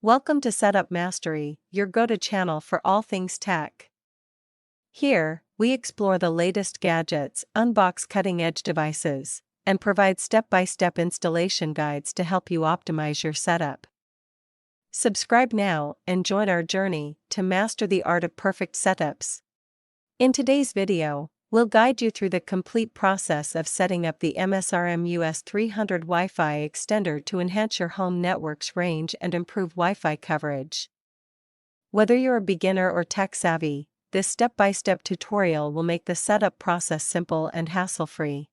Welcome to Setup Mastery, your go-to channel for all things tech. Here, we explore the latest gadgets, unbox cutting-edge devices, and provide step-by-step installation guides to help you optimize your setup. Subscribe now and join our journey to master the art of perfect setups. In today's video, we'll guide you through the complete process of setting up the MSRM US300 Wi-Fi extender to enhance your home network's range and improve Wi-Fi coverage. Whether you're a beginner or tech-savvy, this step-by-step tutorial will make the setup process simple and hassle-free.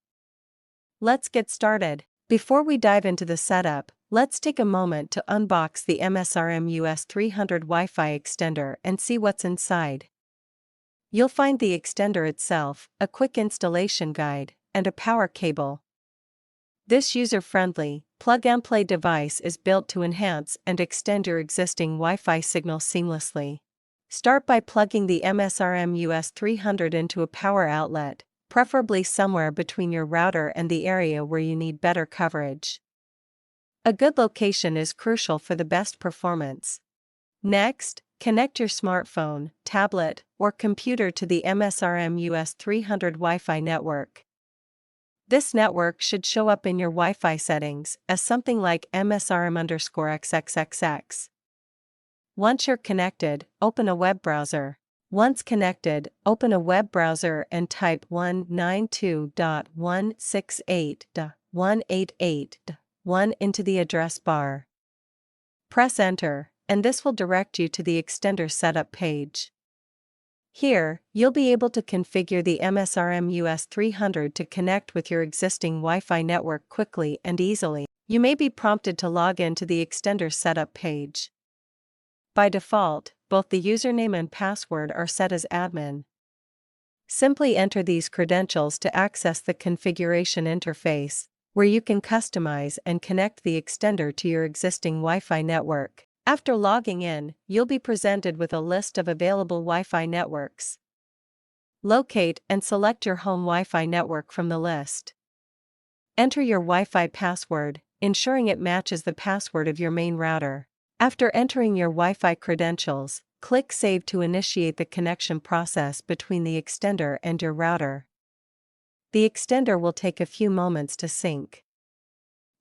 Let's get started. Before we dive into the setup, let's take a moment to unbox the MSRM US300 Wi-Fi extender and see what's inside. You'll find the extender itself, a quick installation guide, and a power cable. This user-friendly, plug-and-play device is built to enhance and extend your existing Wi-Fi signal seamlessly. Start by plugging the MSRM US300 into a power outlet, preferably somewhere between your router and the area where you need better coverage. A good location is crucial for the best performance. Next, connect your smartphone, tablet, or computer to the MSRM US300 Wi-Fi network. This network should show up in your Wi-Fi settings as something like MSRM_XXXX. Once you're connected, open a web browser. Once connected, open a web browser and type 192.168.188.1 into the address bar. Press Enter, and this will direct you to the extender setup page. Here, you'll be able to configure the MSRM US300 to connect with your existing Wi-Fi network quickly and easily. You may be prompted to log in to the extender setup page. By default, both the username and password are set as admin. Simply enter these credentials to access the configuration interface, where you can customize and connect the extender to your existing Wi-Fi network. After logging in, you'll be presented with a list of available Wi-Fi networks. Locate and select your home Wi-Fi network from the list. Enter your Wi-Fi password, ensuring it matches the password of your main router. After entering your Wi-Fi credentials, click Save to initiate the connection process between the extender and your router. The extender will take a few moments to sync.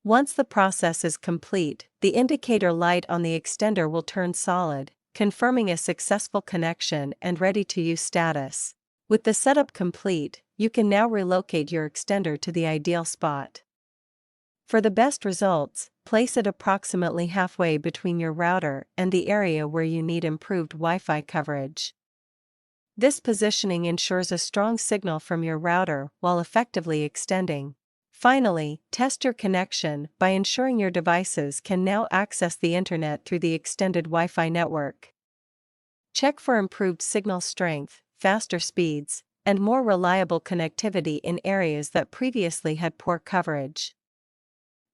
Once the process is complete, the indicator light on the extender will turn solid, confirming a successful connection and ready-to-use status. With the setup complete, you can now relocate your extender to the ideal spot. For the best results, place it approximately halfway between your router and the area where you need improved Wi-Fi coverage. This positioning ensures a strong signal from your router while effectively extending. Finally, test your connection by ensuring your devices can now access the internet through the extended Wi-Fi network. Check for improved signal strength, faster speeds, and more reliable connectivity in areas that previously had poor coverage.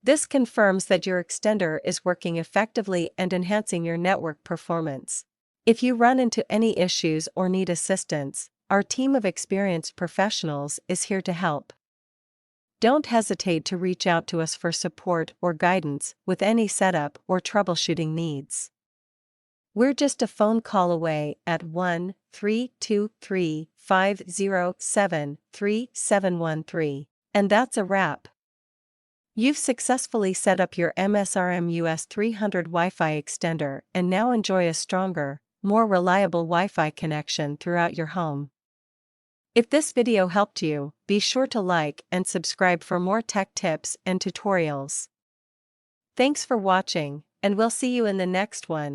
This confirms that your extender is working effectively and enhancing your network performance. If you run into any issues or need assistance, our team of experienced professionals is here to help. Don't hesitate to reach out to us for support or guidance with any setup or troubleshooting needs. We're just a phone call away at 1-323-507-3713. And that's a wrap. You've successfully set up your MSRM US300 Wi-Fi extender and now enjoy a stronger, more reliable Wi-Fi connection throughout your home. If this video helped you, be sure to like and subscribe for more tech tips and tutorials. Thanks for watching, and we'll see you in the next one.